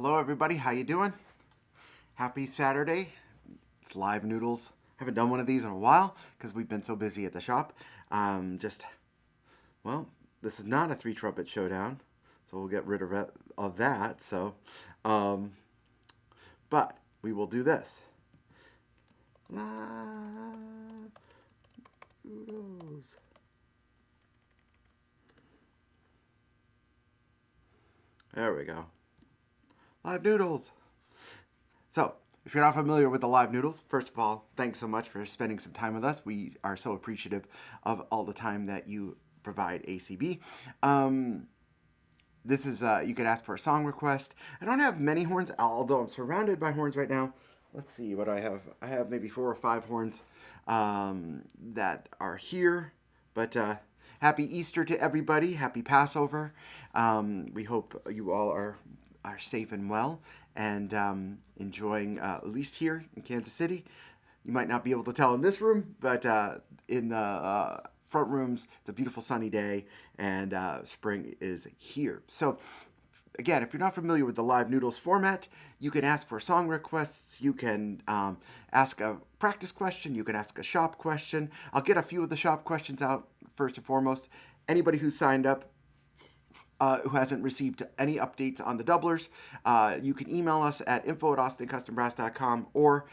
Hello everybody, how you doing? Happy Saturday. It's live Noodles. Haven't done one of these in a while because we've been so busy at the shop. Well, this is not a 3-trumpet showdown, so we'll get rid of that. But we will do this. Live Noodles. There we go. Live Noodles. So, if you're not familiar with the Live Noodles, first of all, thanks so much for spending some time with us. We are so appreciative of all the time that you provide ACB. This is, you can ask for a song request. I don't have many horns, although I'm surrounded by horns right now. Let's see what I have. I have maybe 4 or 5 horns that are here. But happy Easter to everybody. Happy Passover. We hope you all are safe and well and enjoying, at least here in Kansas City. You might not be able to tell in this room, but in the front rooms, it's a beautiful sunny day, and spring is here. So, again, if you're not familiar with the Live Noodles format, you can ask for song requests, you can ask a practice question, you can ask a shop question. I'll get a few of the shop questions out first and foremost. Anybody who's signed up who hasn't received any updates on the doublers, you can email us at info@austinCustomBrass.com or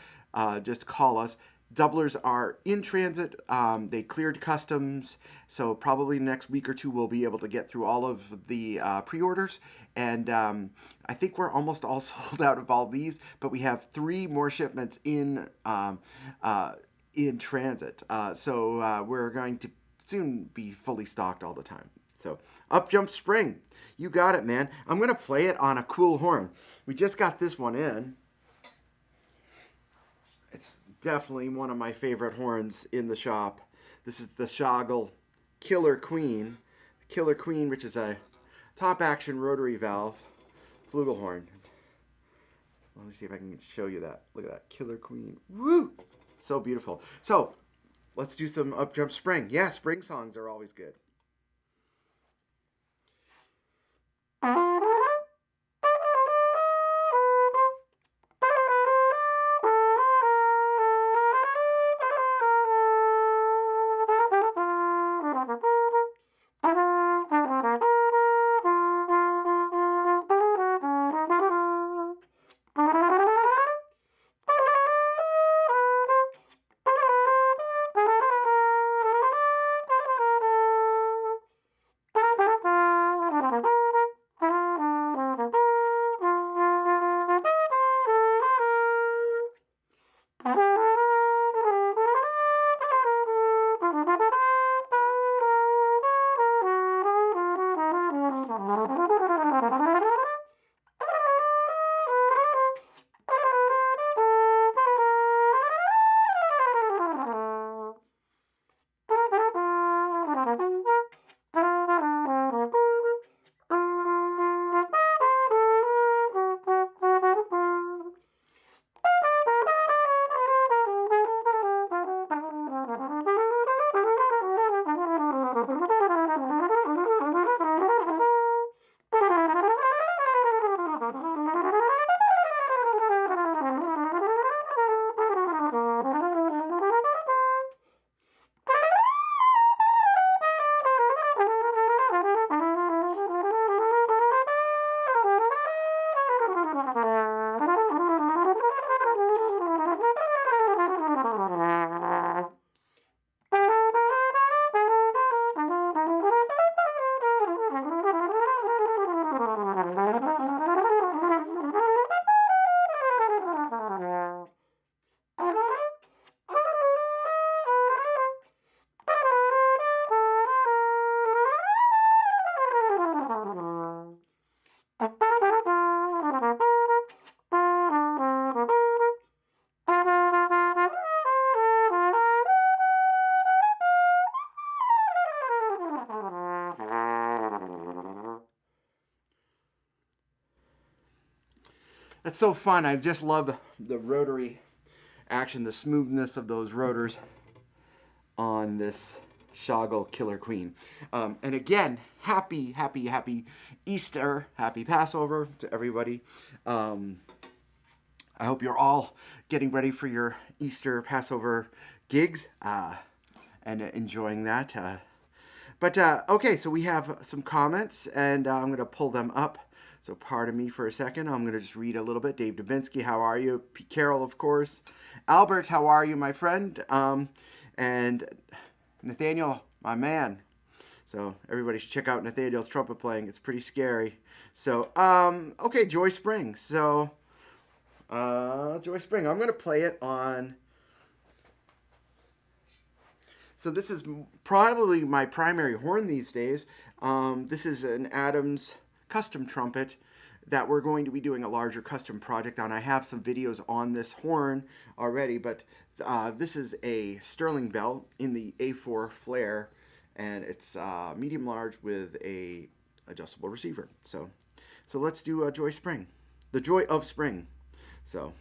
just call us. Doublers are in transit. They cleared customs, so probably next week or two we'll be able to get through all of the pre-orders. And I think we're almost all sold out of all these, but we have 3 more shipments in transit. So we're going to soon be fully stocked all the time. So, up jump spring. You got it, man. I'm going to play it on a cool horn. We just got this one in. It's definitely one of my favorite horns in the shop. This is the Schagel Killer Queen. Killer Queen, which is a top action rotary valve flugelhorn. Let me see if I can show you that. Look at that. Killer Queen. Woo! So beautiful. So, let's do some up jump spring. Yeah, spring songs are always good. That's so fun. I just love the rotary action, the smoothness of those rotors on this Shoggle Killer Queen. And again, happy Easter, happy Passover to everybody. I hope you're all getting ready for your Easter Passover gigs and enjoying that. Okay, so we have some comments, and I'm going to pull them up. So pardon me for a second. I'm going to just read a little bit. Dave Dubinsky, how are you? Pete Carroll, of course. Albert, how are you, my friend? And Nathaniel, my man. So everybody should check out Nathaniel's trumpet playing. It's pretty scary. So, okay, Joy Spring. So, Joy Spring. I'm going to play it on... So this is probably my primary horn these days. This is an Adams custom trumpet that we're going to be doing a larger custom project on. I have some videos on this horn already, but this is a Sterling bell in the A4 flare, and it's medium large with a adjustable receiver. So let's do Joy Spring, the joy of spring. So.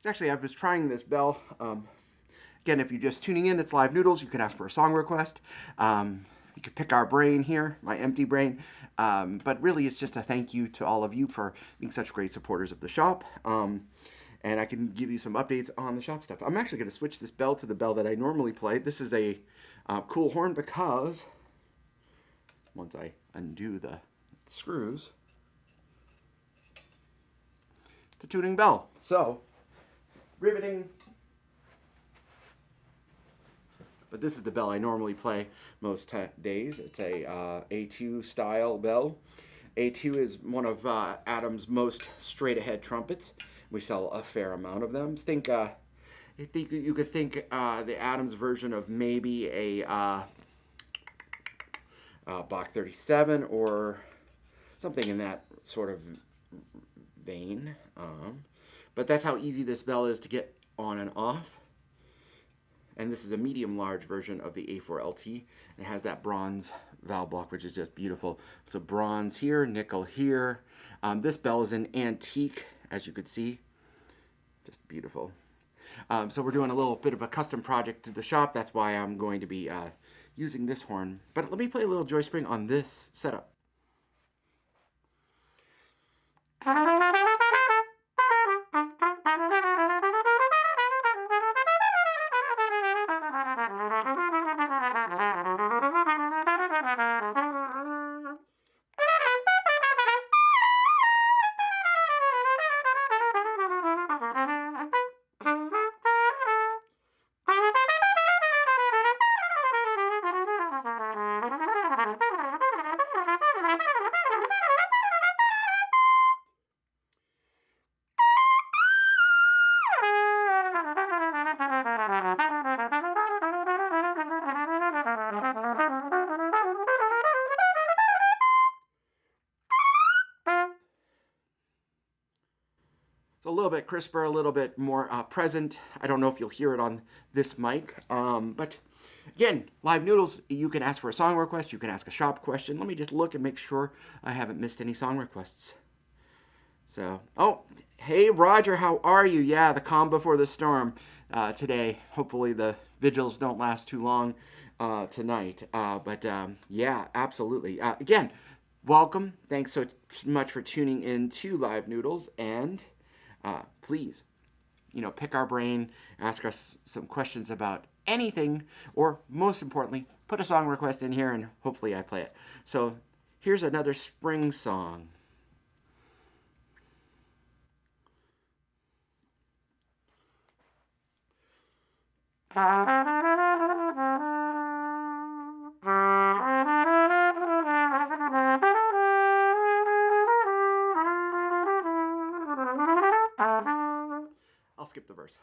Actually, I was trying this bell. Again, if you're just tuning in, it's Live Noodles. You can ask for a song request. You can pick our brain here, my empty brain. But really, it's just a thank you to all of you for being such great supporters of the shop. And I can give you some updates on the shop stuff. I'm actually going to switch this bell to the bell that I normally play. This is a cool horn because once I undo the screws, it's a tuning bell. So, riveting. But this is the bell I normally play most days. It's a A2 style bell. A2 is one of Adams' most straight ahead trumpets. We sell a fair amount of them. I think you could think the Adams version of maybe a Bach 37 or something in that sort of vein. But that's how easy this bell is to get on and off. And this is a medium-large version of the A4 LT. It has that bronze valve block, which is just beautiful. So bronze here, nickel here. This bell is an antique, as you could see. Just beautiful. So we're doing a little bit of a custom project to the shop. That's why I'm going to be using this horn. But let me play a little Joy Spring on this setup. It's a little bit crisper, a little bit more present. I don't know if you'll hear it on this mic, but again, Live Noodles, you can ask for a song request, you can ask a shop question. Let me just look and make sure I haven't missed any song requests. So, oh, hey Roger, how are you? Yeah, the calm before the storm today. Hopefully the vigils don't last too long tonight. But yeah, absolutely. Again, welcome. Thanks so much for tuning in to Live Noodles, and please, pick our brain, ask us some questions about anything, or most importantly, put a song request in here and hopefully I play it. So here's another spring song. I'll skip the verse.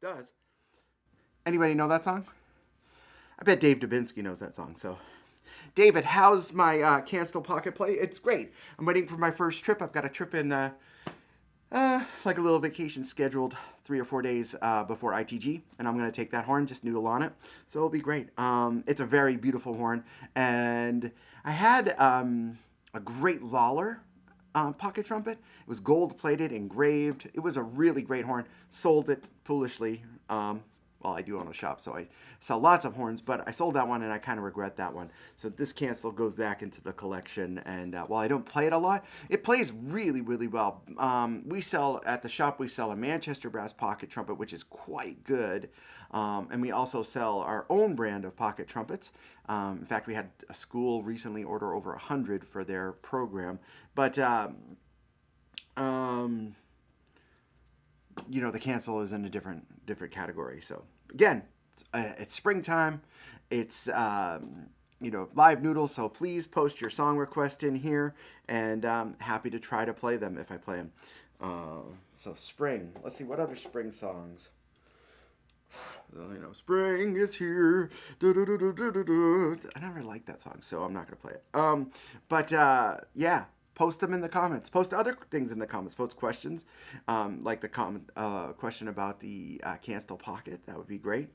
Does anybody know that song? I bet Dave Dubinsky knows that song. So, David, how's my Cancel Pocket Play? It's great. I'm waiting for my first trip. I've got a trip in like a little vacation scheduled 3 or 4 days before ITG, and I'm going to take that horn, just noodle on it. So it'll be great. It's a very beautiful horn, and I had a great Lawler pocket trumpet. It was gold plated, engraved. It was a really great horn. Sold it foolishly. Well, I do own a shop, so I sell lots of horns, but I sold that one and I kind of regret that one. So this Cancel goes back into the collection, and while I don't play it a lot, it plays really, really well. We sell, at the shop, we sell a Manchester brass pocket trumpet, which is quite good, and we also sell our own brand of pocket trumpets. In fact, we had a school recently order over 100 for their program, but the Cancel is in a different category. So again, it's springtime. It's Live Noodles. So please post your song request in here, and happy to try to play them if I play them. So spring. Let's see, what other spring songs? Spring is here. I never liked that song, so I'm not gonna play it. But yeah. Post them in the comments. Post other things in the comments. Post questions, like the question about the Cancel Pocket. That would be great.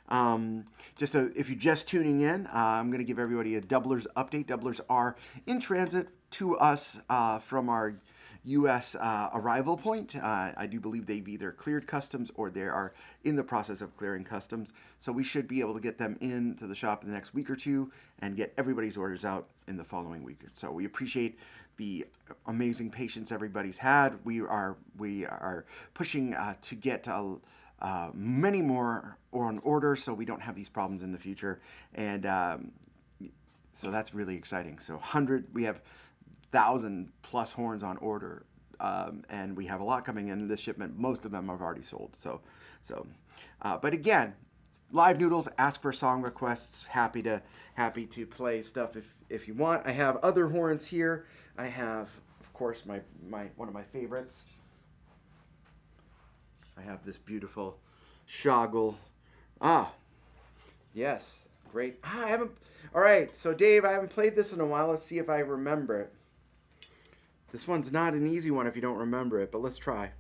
If you're just tuning in, I'm going to give everybody a Doublers update. Doublers are in transit to us from our U.S. Arrival point. I do believe they've either cleared customs or they are in the process of clearing customs. So we should be able to get them into the shop in the next week or two and get everybody's orders out in the following week. So we appreciate the amazing patience everybody's had. We are pushing to get many more on order, so we don't have these problems in the future. And so that's really exciting. So we have 1,000+ horns on order, and we have a lot coming in this shipment. Most of them have already sold. But again, Live Noodles, ask for song requests. Happy to play stuff if you want. I have other horns here. I have, of course, my one of my favorites. I have this beautiful Schogel. Yes, great. I haven't. All right, so Dave, I haven't played this in a while. Let's see if I remember it. This one's not an easy one if you don't remember it, but let's try.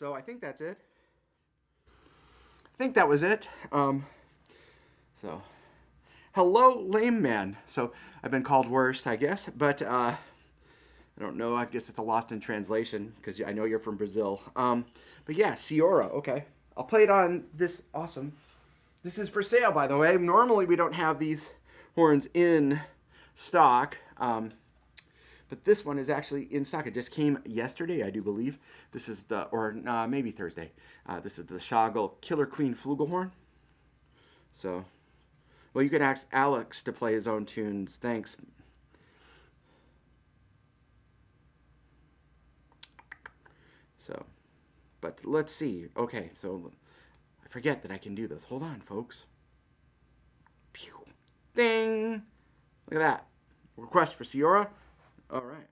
So I think that's it. I think that was it. So, hello, lame man. So I've been called worse, I guess, but I don't know. I guess it's a lost in translation because I know you're from Brazil. But yeah, Ciora. Okay, I'll play it on this. Awesome. This is for sale, by the way. Normally we don't have these horns in stock. But this one is actually in stock. It just came yesterday, I do believe. This is the, or maybe Thursday. This is the Schagel Killer Queen Flugelhorn. So, well, you can ask Alex to play his own tunes. Thanks. So, but let's see. Okay, so I forget that I can do this. Hold on, folks. Pew. Ding. Look at that. Request for Ciora. All right.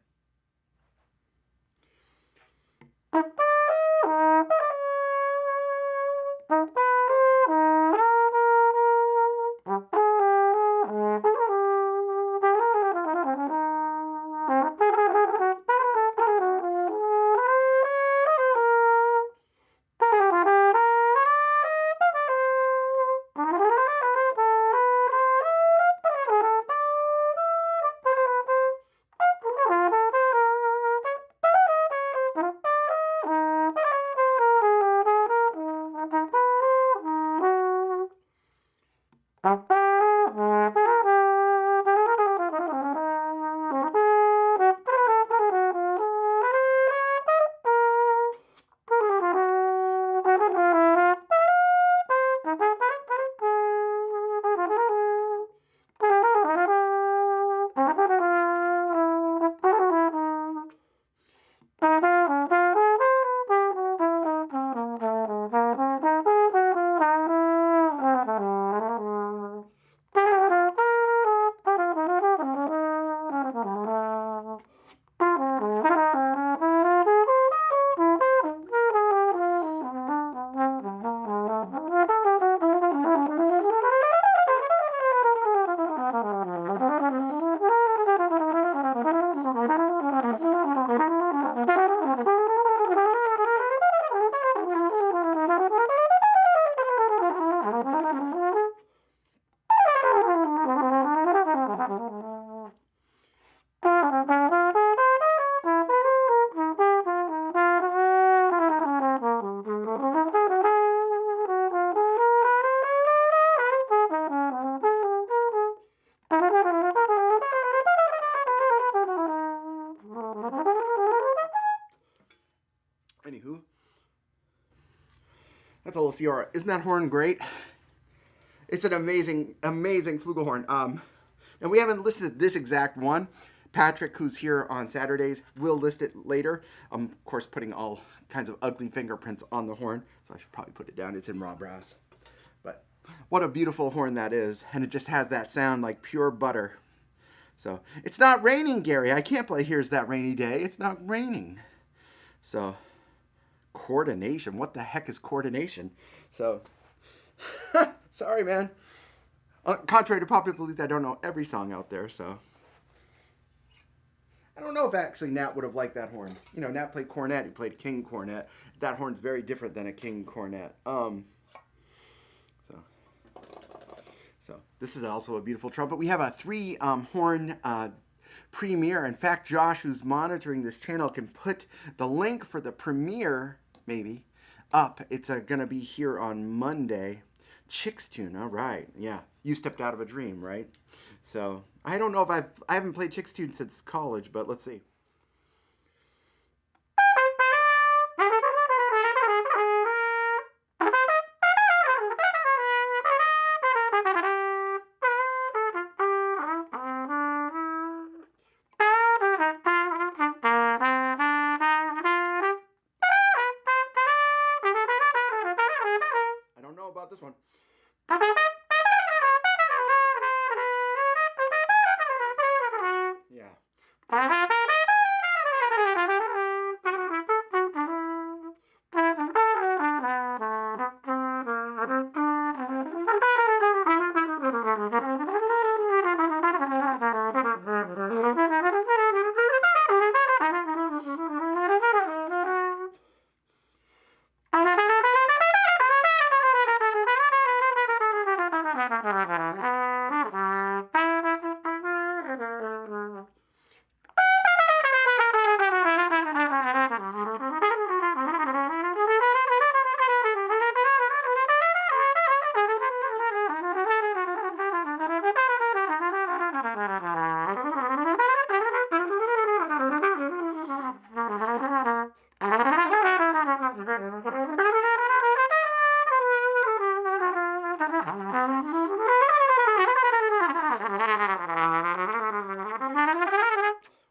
Anywho, that's a little Ciora. Isn't that horn great? It's an amazing, amazing flugelhorn. And we haven't listed this exact one. Patrick, who's here on Saturdays, will list it later. I'm, of course, putting all kinds of ugly fingerprints on the horn, so I should probably put it down. It's in raw brass. But what a beautiful horn that is. And it just has that sound like pure butter. So, it's not raining, Gary. I can't play Here's That Rainy Day. It's not raining. So, coordination. What the heck is coordination? So, sorry, man. Contrary to popular belief, I don't know every song out there, so. I don't know if actually Nat would have liked that horn. You know, Nat played cornet. He played king cornet. That horn's very different than a king cornet. So this is also a beautiful trumpet. We have a 3-horn premiere. In fact, Josh, who's monitoring this channel, can put the link for the premiere, maybe, up. It's going to be here on Monday. Chick's Tune, all right. Yeah, You Stepped Out of a Dream, right? So I don't know if I haven't played Chick's Tune since college, but let's see. I don't know about this one. Yeah.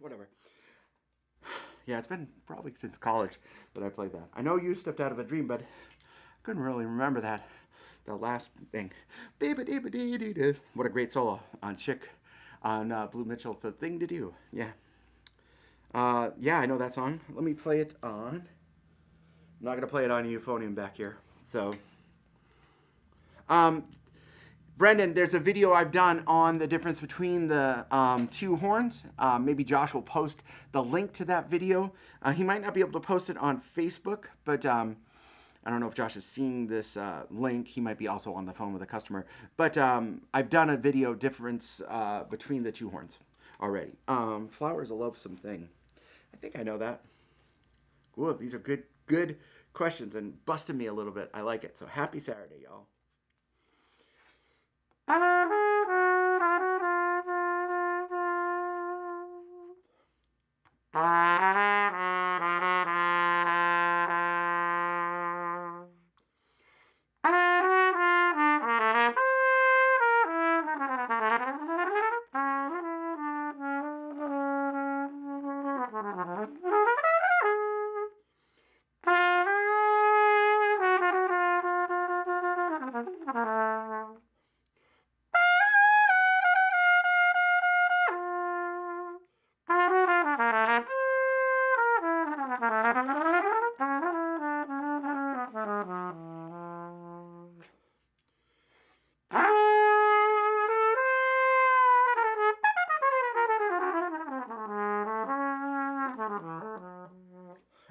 Whatever. Yeah, it's been probably since college that I played that. I know you stepped out of a dream, but I couldn't really remember that. The last thing. What a great solo on Chick on Blue Mitchell. The thing to do. Yeah. Yeah, I know that song. Let me play it on. I'm not going to play it on a euphonium back here. So, Brendan, there's a video I've done on the difference between the two horns. Maybe Josh will post the link to that video. He might not be able to post it on Facebook, but I don't know if Josh is seeing this link. He might be also on the phone with a customer. But I've done a video difference between the two horns already. Flowers a loathsome thing. I think I know that. Ooh, these are good questions and busting me a little bit. I like it. So happy Saturday, y'all.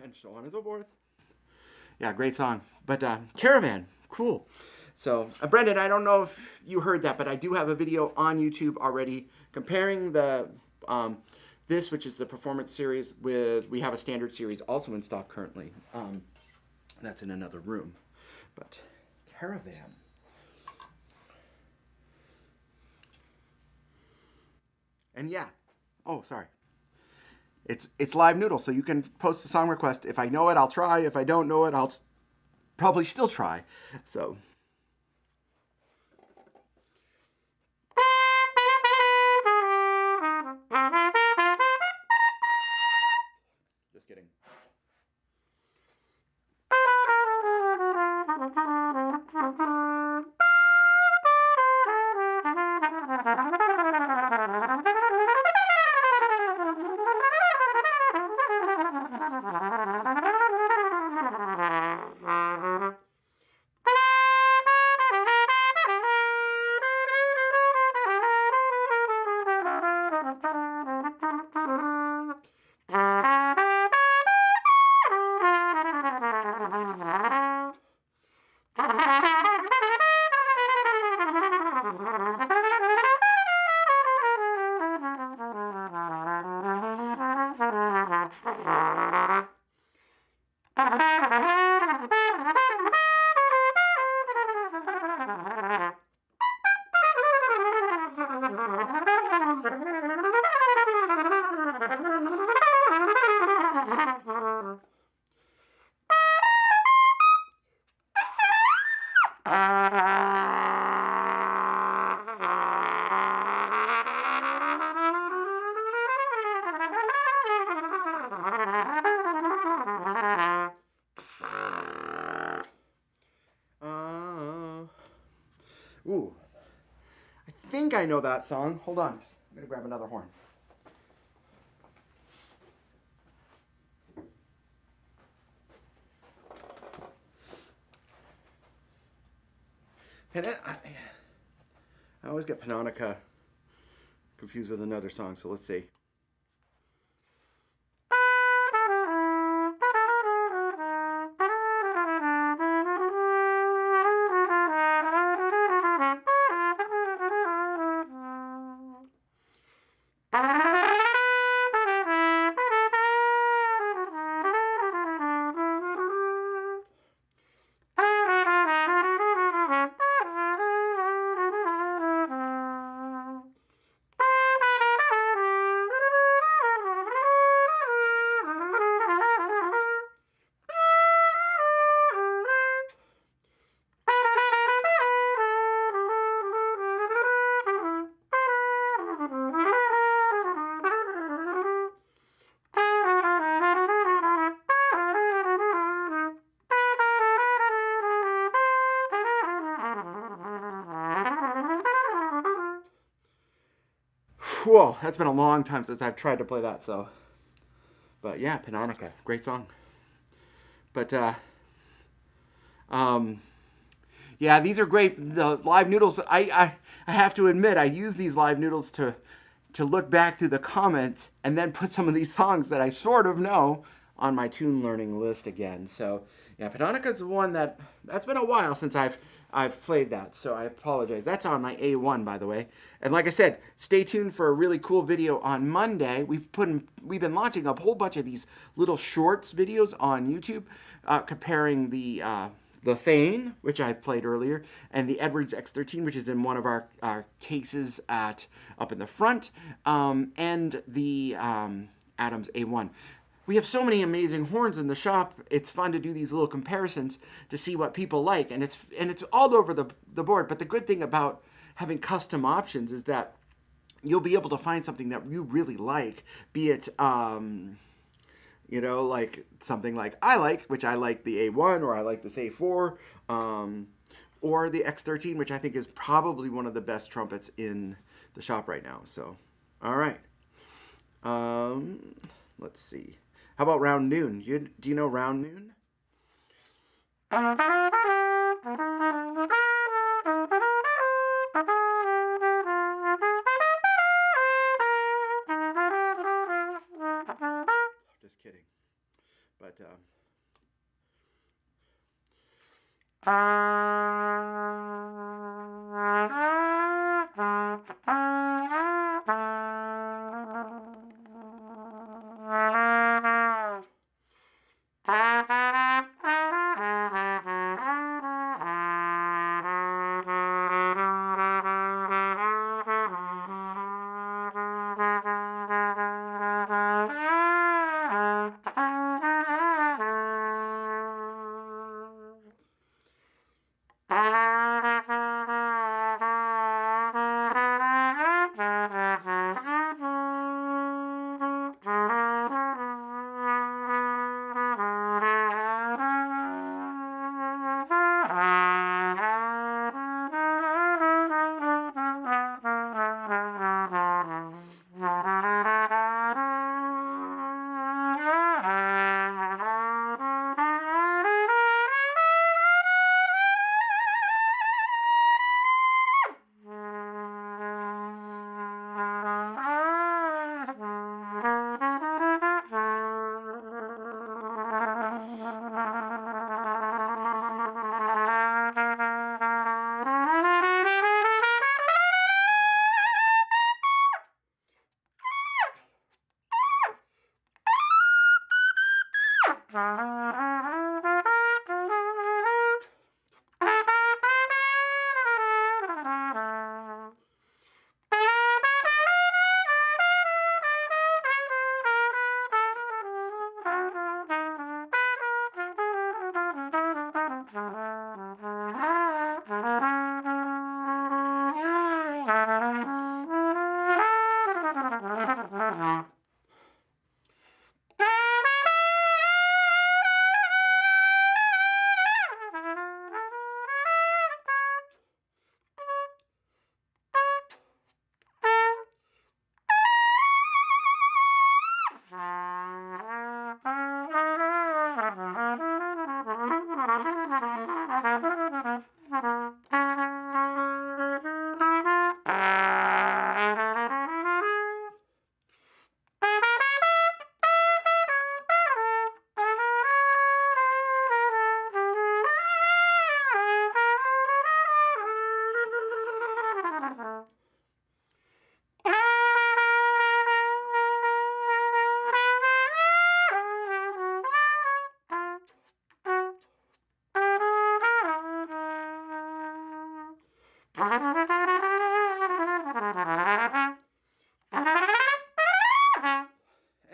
And so on and so forth. Yeah, great song. But Caravan, cool. So, Brendan, I don't know if you heard that, but I do have a video on YouTube already comparing the this, which is the performance series, with we have a standard series also in stock currently. That's in another room. But Caravan. And yeah. Oh, sorry. It's live Noodles, so you can post a song request. If I know it, I'll try. If I don't know it, I'll probably still try. So. Just kidding. Ooh, I think I know that song. Hold on, I'm gonna grab another horn. And I always get Panonica confused with another song, so let's see. Whoa, that's been a long time since I've tried to play that. So, but yeah, Panonica, great song. But yeah, these are great. The live noodles. I have to admit, I use these live noodles to look back through the comments and then put some of these songs that I sort of know on my tune learning list again. So yeah, Panonica's one that's been a while since I've played that, so I apologize. That's on my A1, by the way. And like I said, stay tuned for a really cool video on Monday. We've been launching a whole bunch of these little shorts videos on YouTube, comparing the Thane, which I played earlier, and the Edwards X13, which is in one of our cases up in the front, and the Adams A1. We have so many amazing horns in the shop. It's fun to do these little comparisons to see what people like, and it's all over the board. But the good thing about having custom options is that you'll be able to find something that you really like, be it like something like I like, which I like the A1, or I like this A4, or the X13, which I think is probably one of the best trumpets in the shop right now. So, all right. Let's see. How about Round Noon? Do you know Round Noon? Just kidding. But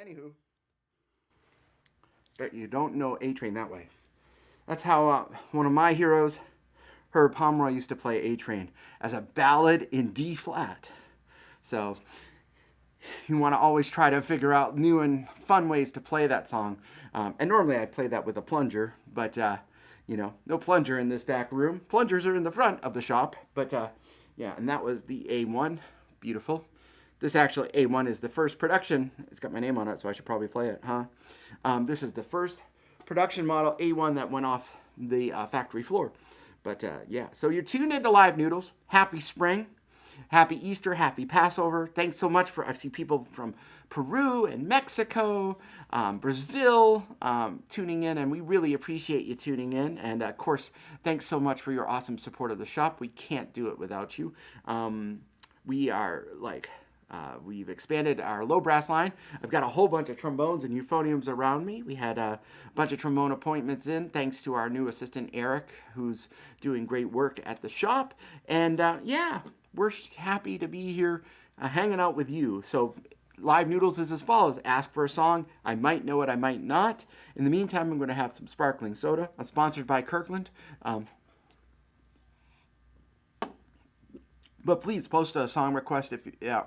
anywho, bet you don't know A Train that way. That's how one of my heroes, Herb Pomeroy, used to play A Train as a ballad in D flat. So you want to always try to figure out new and fun ways to play that song. And normally I play that with a plunger, but no plunger in this back room. Plungers are in the front of the shop, but yeah, and that was the A1. Beautiful. This actually, A1 is the first production. It's got my name on it, so I should probably play it, huh? This is the first production model A1 that went off the factory floor. But yeah, so you're tuned into Live Noodles. Happy spring. Happy Easter, happy Passover. Thanks so much I see people from Peru and Mexico, Brazil tuning in, and we really appreciate you tuning in. And of course, thanks so much for your awesome support of the shop. We can't do it without you. We are we've expanded our low brass line. I've got a whole bunch of trombones and euphoniums around me. We had a bunch of trombone appointments in, thanks to our new assistant, Eric, who's doing great work at the shop. And yeah, we're happy to be here hanging out with you. So Live Noodles is as follows. Ask for a song. I might know it, I might not. In the meantime, I'm going to have some sparkling soda. I'm sponsored by Kirkland. But please post a song request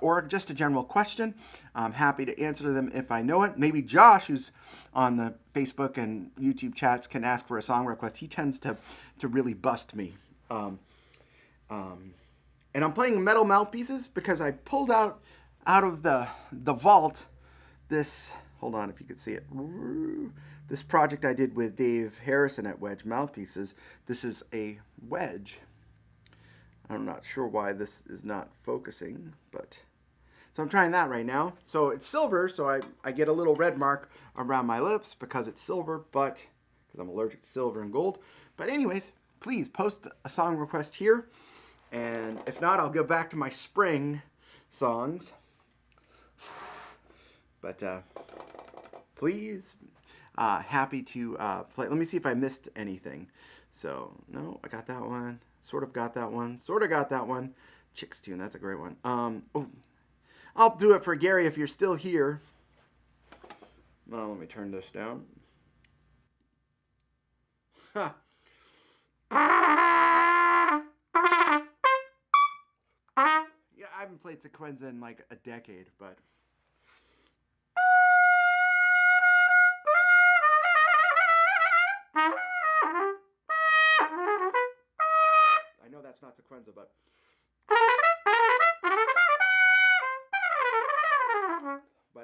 or just a general question. I'm happy to answer them if I know it. Maybe Josh, who's on the Facebook and YouTube chats, can ask for a song request. He tends to really bust me. And I'm playing metal mouthpieces because I pulled out of the vault this, hold on if you could see it, this project I did with Dave Harrison at Wedge Mouthpieces. This is a wedge. I'm not sure why this is not focusing, but so I'm trying that right now. So it's silver, so I get a little red mark around my lips because it's silver, but because I'm allergic to silver and gold. But anyways, please post a song request here. And if not, I'll go back to my spring songs. But please, happy to play. Let me see if I missed anything. So, no, I got that one. Sort of got that one. Sort of got that one. Chick's Tune, that's a great one. Oh, I'll do it for Gary if you're still here. Well, let me turn this down. Ha. Yeah, I haven't played sequenza in like a decade, but I know that's not sequenza, but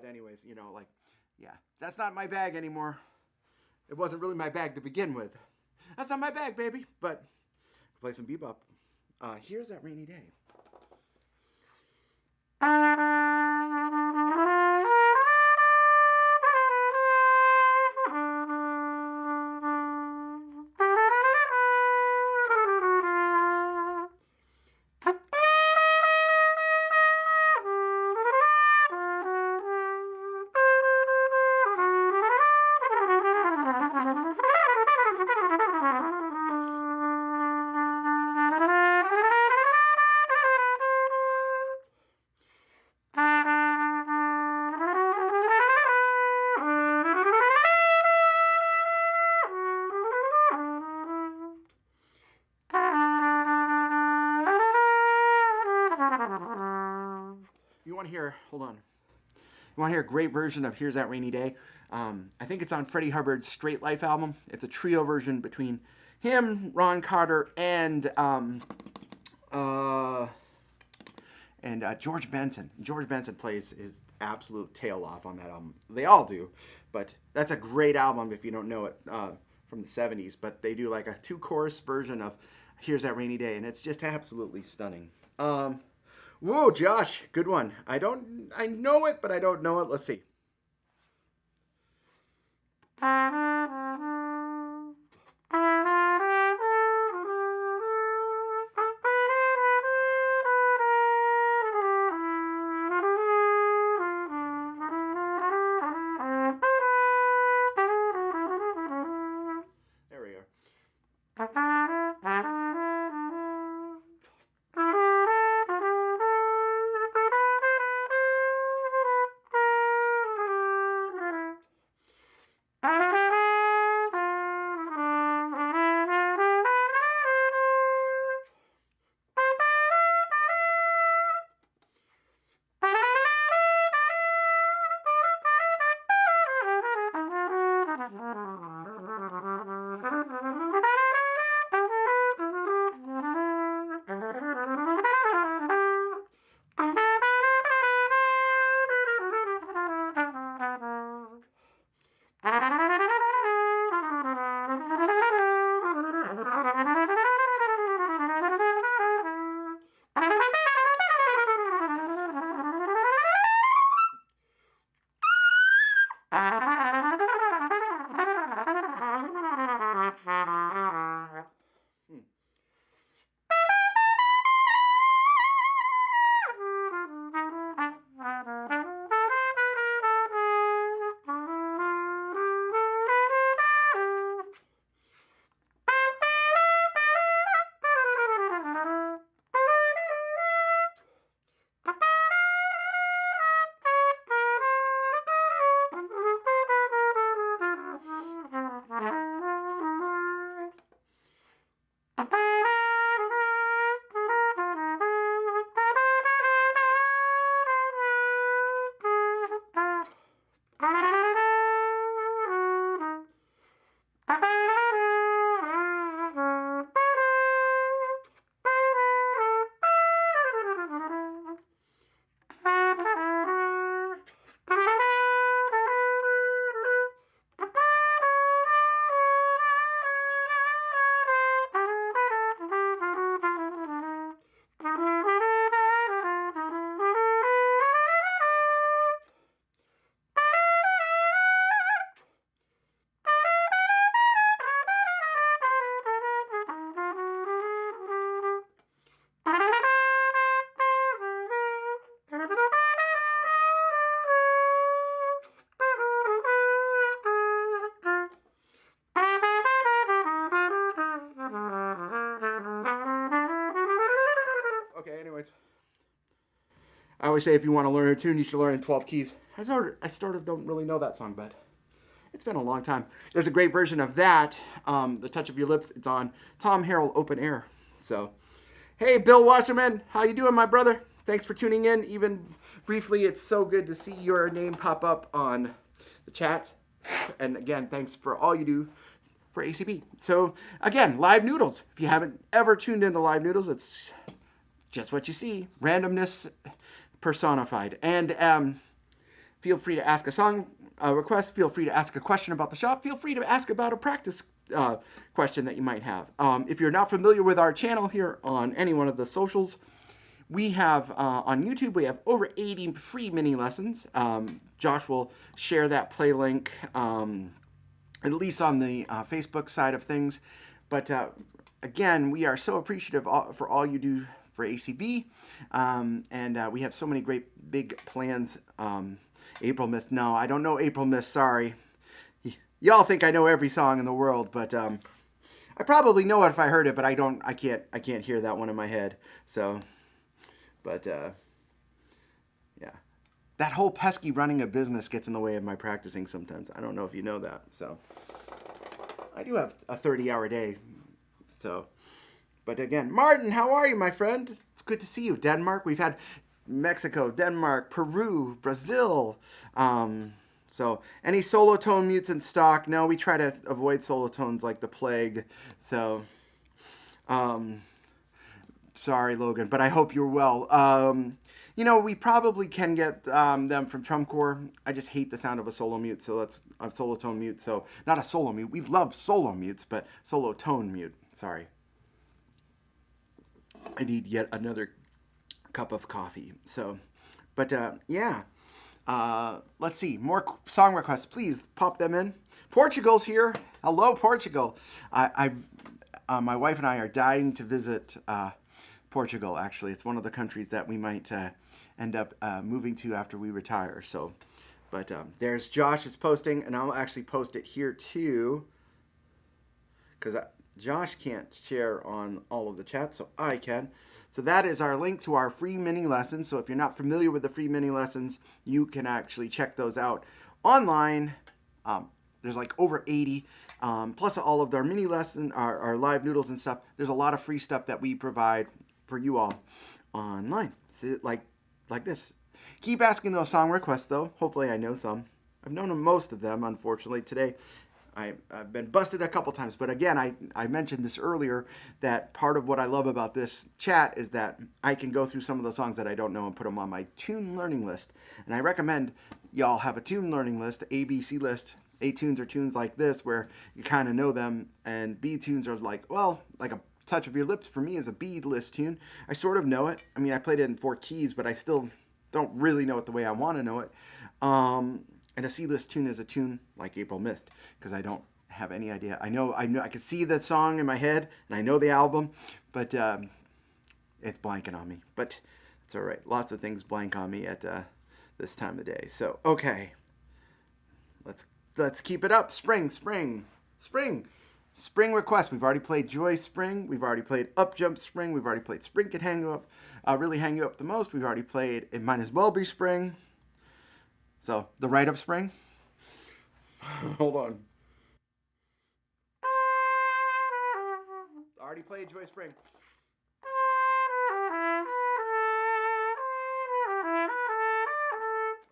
anyways, you know, like, yeah, that's not my bag anymore. It wasn't really my bag to begin with. That's not my bag, baby. But play some bebop. Here's That Rainy Day. You want to hear, hold on. You want to hear a great version of Here's That Rainy Day? I think it's on Freddie Hubbard's Straight Life album. It's a trio version between him, Ron Carter, and George Benson. George Benson plays his absolute tail off on that album. They all do, but that's a great album if you don't know it, from the 70s. But they do like a 2-chorus version of Here's That Rainy Day, and it's just absolutely stunning. Whoa, Josh, good one. I know it, but I don't know it. Let's see. There we are. Okay, anyways. I always say if you want to learn a tune, you should learn in 12 keys. I sort of don't really know that song, but it's been a long time. There's a great version of that, The Touch of Your Lips. It's on Tom Harrell Open Air. So, hey, Bill Wasserman, how you doing, my brother? Thanks for tuning in. Even briefly, it's so good to see your name pop up on the chat. And again, thanks for all you do for ACB. So, again, Live Noodles. If you haven't ever tuned in to Live Noodles, it's just what you see. Randomness personified. And feel free to ask a song request. Feel free to ask a question about the shop. Feel free to ask about a practice question that you might have. If you're not familiar with our channel here on any one of the socials, we have on YouTube, we have over 80 free mini lessons. Josh will share that play link, at least on the Facebook side of things. But again, we are so appreciative for all you do for ACB, and we have so many great big plans. April Mist, no, I don't know April Mist, sorry. Y'all think I know every song in the world, but I probably know it if I heard it, but I can't hear that one in my head. So, but yeah, that whole pesky running a business gets in the way of my practicing sometimes. I don't know if you know that. So, I do have a 30-hour day. So, but again, Martin, how are you, my friend? It's good to see you. Denmark, we've had Mexico, Denmark, Peru, Brazil. So any solo tone mutes in stock? No, we try to avoid solo tones like the plague. So, sorry, Logan, but I hope you're well. You know, we probably can get them from Trumpet. I just hate the sound of a solo mute, so that's a solo tone mute. So not a solo mute. We love solo mutes, but solo tone mute. Sorry. I need yet another cup of coffee. So, but yeah. Let's see. More song requests. Please pop them in. Portugal's here. Hello, Portugal. My wife and I are dying to visit Portugal, actually. It's one of the countries that we might end up moving to after we retire. So, but there's Josh is posting, and I'll actually post it here too, because Josh can't share on all of the chats, so I can. So that is our link to our free mini lessons. So if you're not familiar with the free mini lessons, you can actually check those out online. There's like over 80, plus all of our mini lessons, our live noodles and stuff. There's a lot of free stuff that we provide for you all online, so like this. Keep asking those song requests though. Hopefully I know some. I've known most of them, unfortunately. Today I've been busted a couple times, but again, I mentioned this earlier, that part of what I love about this chat is that I can go through some of the songs that I don't know and put them on my tune learning list. And I recommend y'all have a tune learning list, ABC list. A tunes are tunes like this where you kind of know them, and B tunes are like, well, like a Touch of Your Lips for me is a B list tune. I sort of know it. I mean, I played it in 4 keys, but I still don't really know it the way I want to know it. And a C-list tune is a tune like April Mist, because I don't have any idea. I know I can see the song in my head, and I know the album, but it's blanking on me. But it's all right. Lots of things blank on me at this time of day. So, okay. Let's keep it up. Spring request. We've already played Joy Spring. We've already played Up Jump Spring. We've already played Spring Can Hang You Up, Really Hang You Up the Most. We've already played It Might As Well Be Spring. So, the Rite of Spring. Hold on. already played Joy Spring.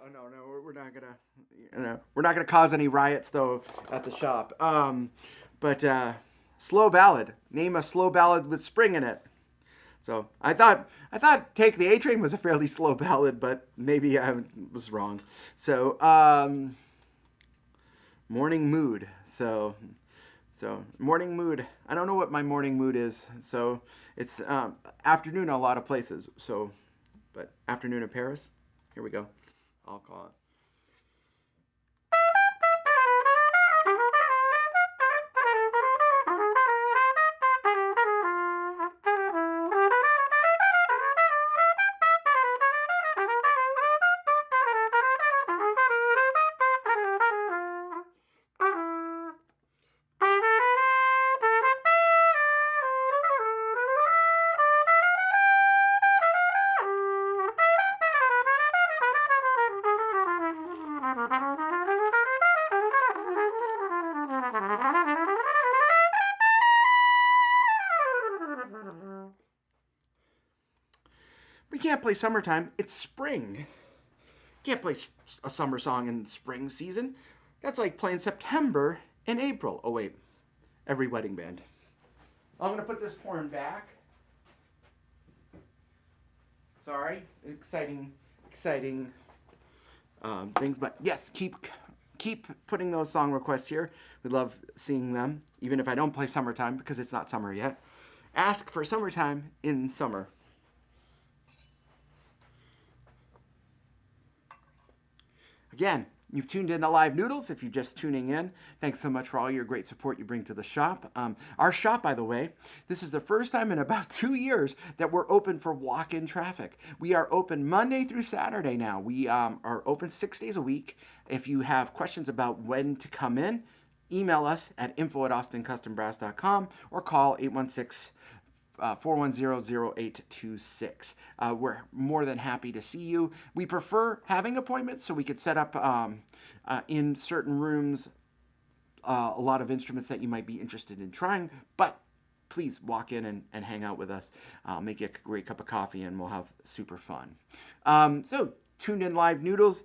Oh no, we're not gonna cause any riots though at the shop. But slow ballad. Name a slow ballad with spring in it. So I thought Take the A Train was a fairly slow ballad, but maybe I was wrong. So morning mood. So morning mood. I don't know what my morning mood is. So it's afternoon in a lot of places. So, but afternoon in Paris. Here we go. I'll call it. We can't play summertime. It's spring. Can't play a summer song in spring season. That's like playing September and April. Oh wait, every wedding band. I'm gonna put this horn back. Sorry, exciting things, but yes, keep putting those song requests here. We love seeing them, even if I don't play summertime because it's not summer yet. Ask for summertime in summer. Again, you've tuned in to Live Noodles. If you're just tuning in, thanks so much for all your great support you bring to the shop. Our shop, by the way, this is the first time in about 2 years that we're open for walk-in traffic. We are open Monday through Saturday now. We are open 6 days a week. If you have questions about when to come in, email us at info@austinCustomBrass.com or call 816 410-0826. We're more than happy to see you. We prefer having appointments so we could set up in certain rooms a lot of instruments that you might be interested in trying, but please walk in and hang out with us. I'll make you a great cup of coffee and we'll have super fun. So tuned in Live Noodles.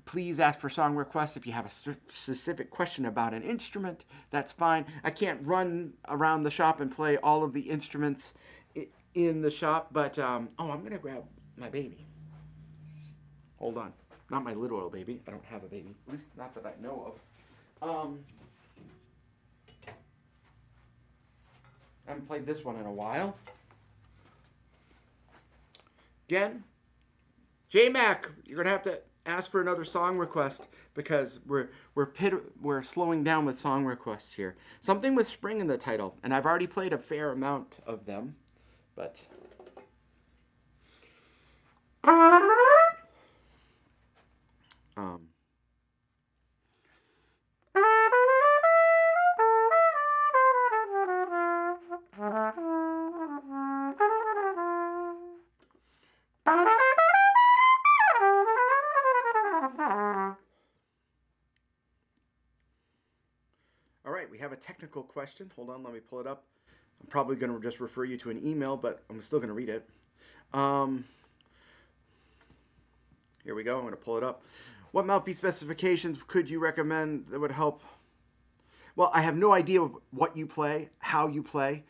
Please ask for song requests if you have a specific question about an instrument. That's fine. I can't run around the shop and play all of the instruments in the shop, but I'm gonna grab my baby. Hold on, not my little baby. I don't have a baby, at least not that I know of. I haven't played this one in a while. Again, J-Mac, you're gonna have to ask for another song request because we're slowing down with song requests here. Something with spring in the title, and I've already played a fair amount of them, but all right, we have a technical question. Hold on, let me pull it up. I'm probably going to just refer you to an email, but I'm still going to read it. Here we go. I'm going to pull it up. What mouthpiece specifications could you recommend that would help? Well, I have no idea what you play, how you play,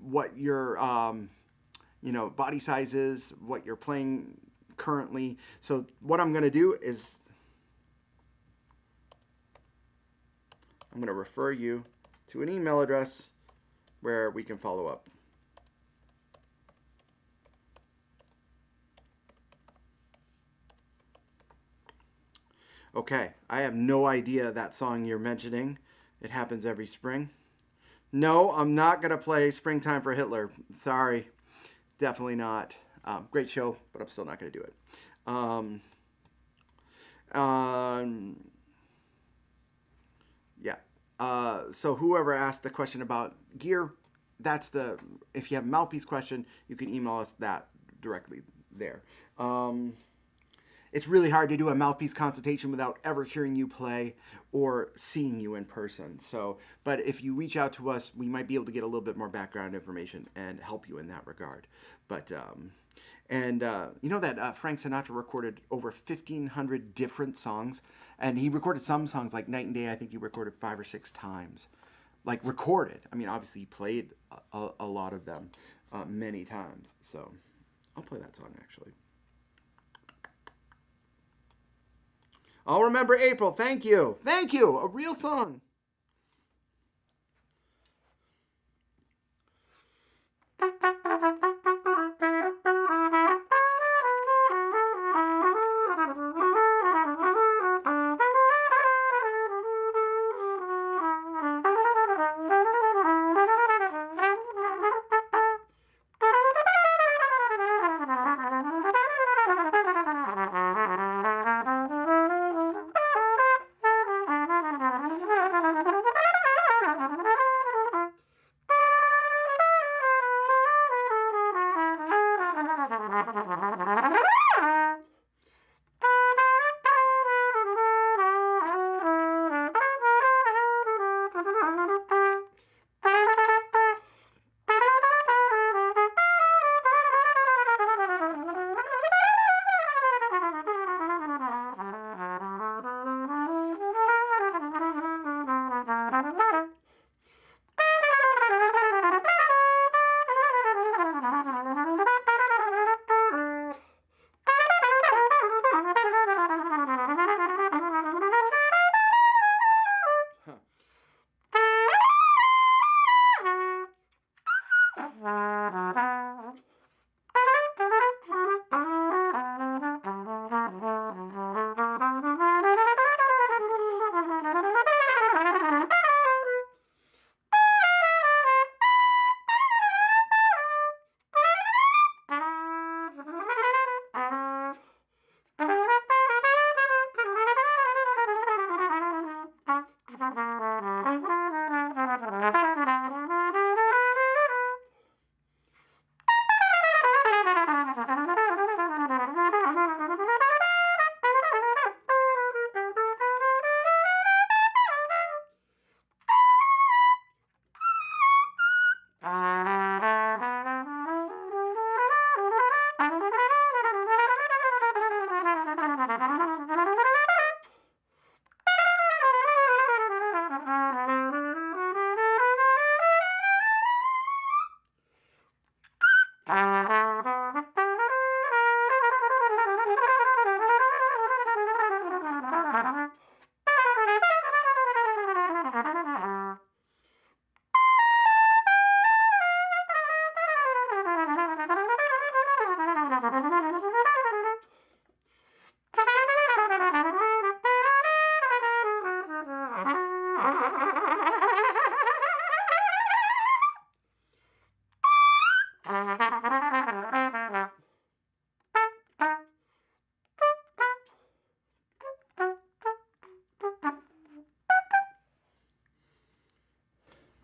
what your body size is, what you're playing currently. So what I'm going to do is I'm going to refer you to an email address where we can follow up. Okay, I have no idea that song you're mentioning. It happens every spring. No, I'm not going to play Springtime for Hitler. Sorry, definitely not. Great show, but I'm still not going to do it. Yeah. So whoever asked the question about gear, if you have a mouthpiece question, you can email us that directly there. it's really hard to do a mouthpiece consultation without ever hearing you play or seeing you in person. So, but if you reach out to us, we might be able to get a little bit more background information and help you in that regard. But you know that Frank Sinatra recorded over 1,500 different songs, and he recorded some songs like Night and Day. I think he recorded 5 or 6 times, like recorded. I mean, obviously he played a lot of them many times. So I'll play that song actually. I'll remember April. Thank you. Thank you. A real song.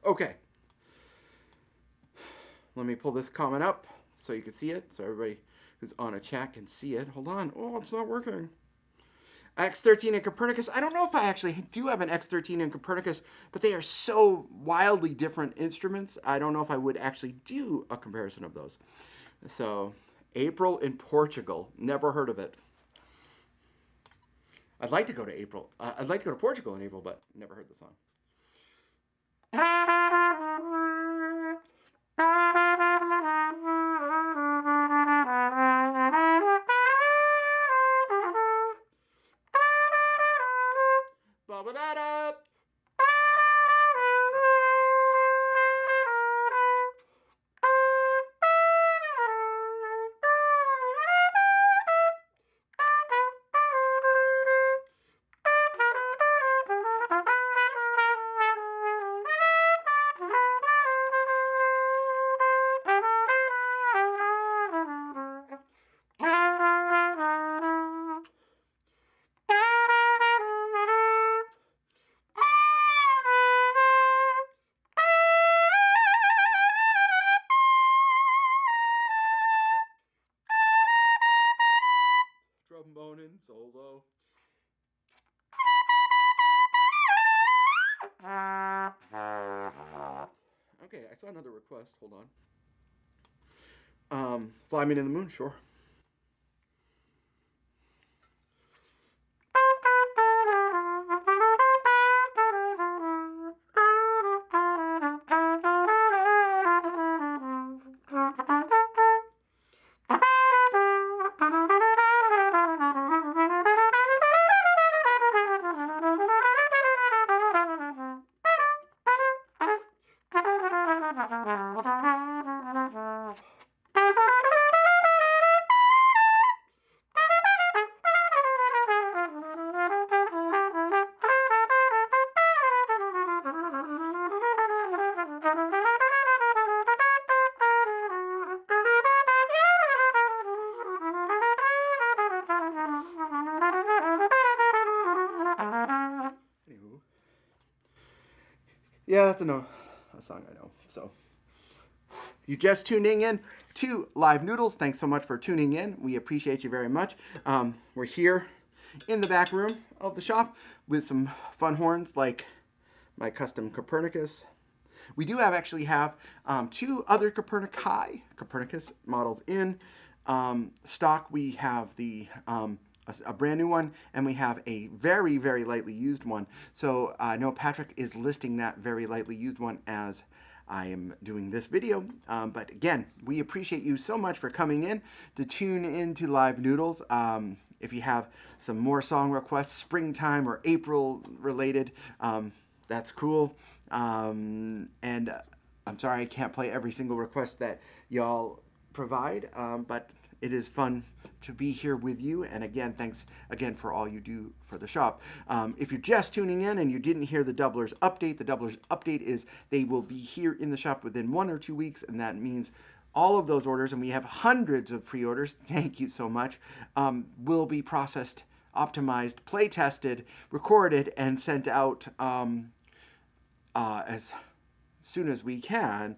Okay. Let me pull this comment up so you can see it, so everybody who's on a chat can see it. Hold on. Oh, it's not working. X13 and Copernicus. I don't know if I actually do have an X13 and Copernicus, but they are so wildly different instruments. I don't know if I would actually do a comparison of those. So, April in Portugal. Never heard of it. I'd like to go to April. I'd like to go to Portugal in April, but never heard the song. Ba-ba-da-da. Okay, I saw another request. Hold on. Fly Me to the Moon, sure. Anywho. Yeah, that's a song I know. So, you just tuning in to Live Noodles. Thanks so much for tuning in. We appreciate you very much. We're here in the back room of the shop with some fun horns like my custom Copernicus. We do actually have two other Copernicus models in stock. We have a brand new one, and we have a very, very lightly used one. So I know Patrick is listing that very lightly used one as I am doing this video. But again, we appreciate you so much for coming in to tune into Live Noodles. If you have some more song requests, springtime or April related, that's cool. And I'm sorry I can't play every single request that y'all provide, but it is fun to be here with you. And again, thanks again for all you do for the shop. If you're just tuning in and you didn't hear the Doublers update, the Doublers update is they will be here in the shop within 1 or 2 weeks, and that means all of those orders, and we have hundreds of pre-orders, thank you so much, will be processed, optimized, play tested, recorded, and sent out as soon as we can.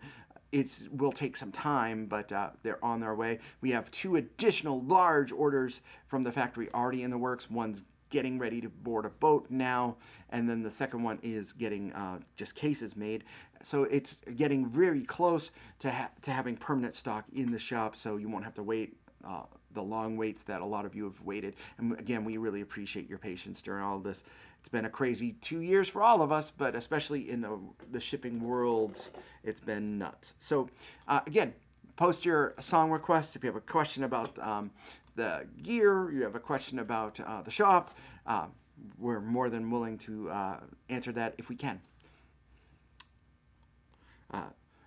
It will take some time, but they're on their way. We have 2 additional large orders from the factory already in the works. One's getting ready to board a boat now, and then the second one is getting just cases made. So it's getting very close to having permanent stock in the shop, so you won't have to wait the long waits that a lot of you have waited. And again, we really appreciate your patience during all of this. It's been a crazy 2 years for all of us, but especially in the shipping worlds, it's been nuts. So again, post your song requests. If you have a question about the gear, you have a question about the shop, we're more than willing to answer that if we can.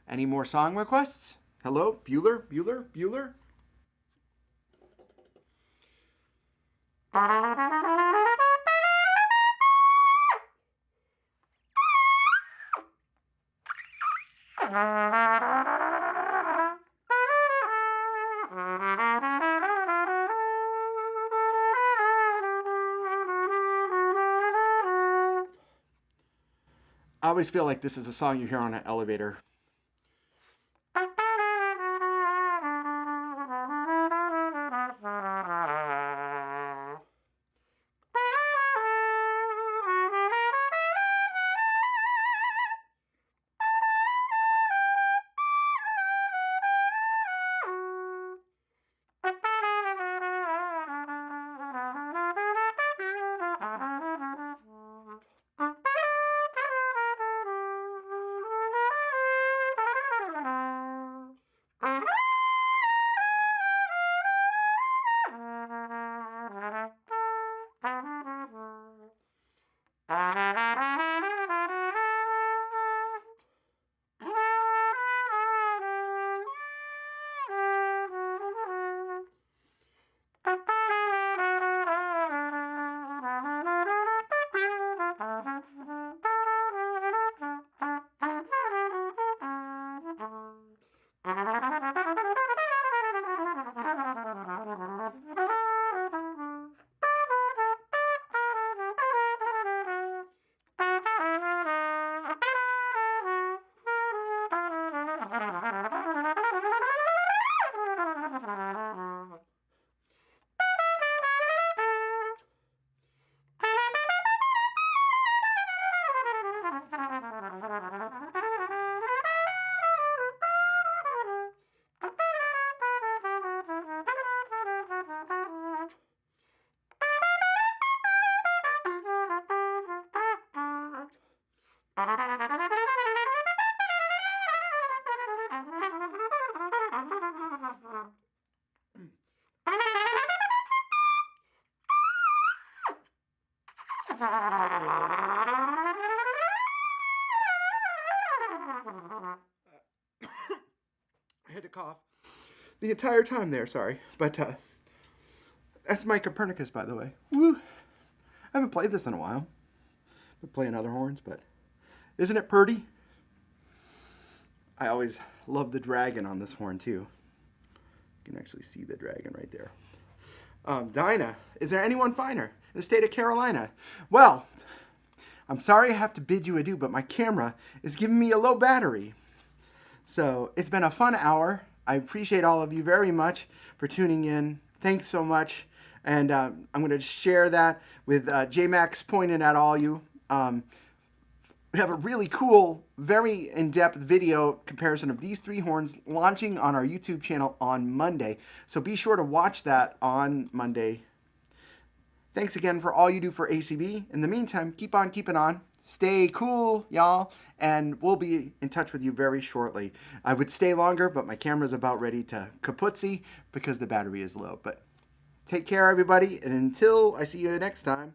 Any more song requests? Hello, Bueller, Bueller, Bueller? I always feel like this is a song you hear on an elevator. I had to cough the entire time there, sorry. But that's my Copernicus, by the way. Woo! I haven't played this in a while. I've been playing other horns, but isn't it pretty? I always love the dragon on this horn, too. You can actually see the dragon right there. Dinah, is there anyone finer in the state of Carolina? Well, I'm sorry I have to bid you adieu, but my camera is giving me a low battery. So it's been a fun hour. I appreciate all of you very much for tuning in. Thanks so much. And I'm going to share that with JMax pointing at all you. We have a really cool, very in-depth video comparison of these three horns launching on our YouTube channel on Monday. So be sure to watch that on Monday. Thanks again for all you do for ACB. In the meantime, keep on keeping on. Stay cool, y'all. And we'll be in touch with you very shortly. I would stay longer, but my camera's about ready to kaputzi because the battery is low. But take care, everybody. And until I see you next time.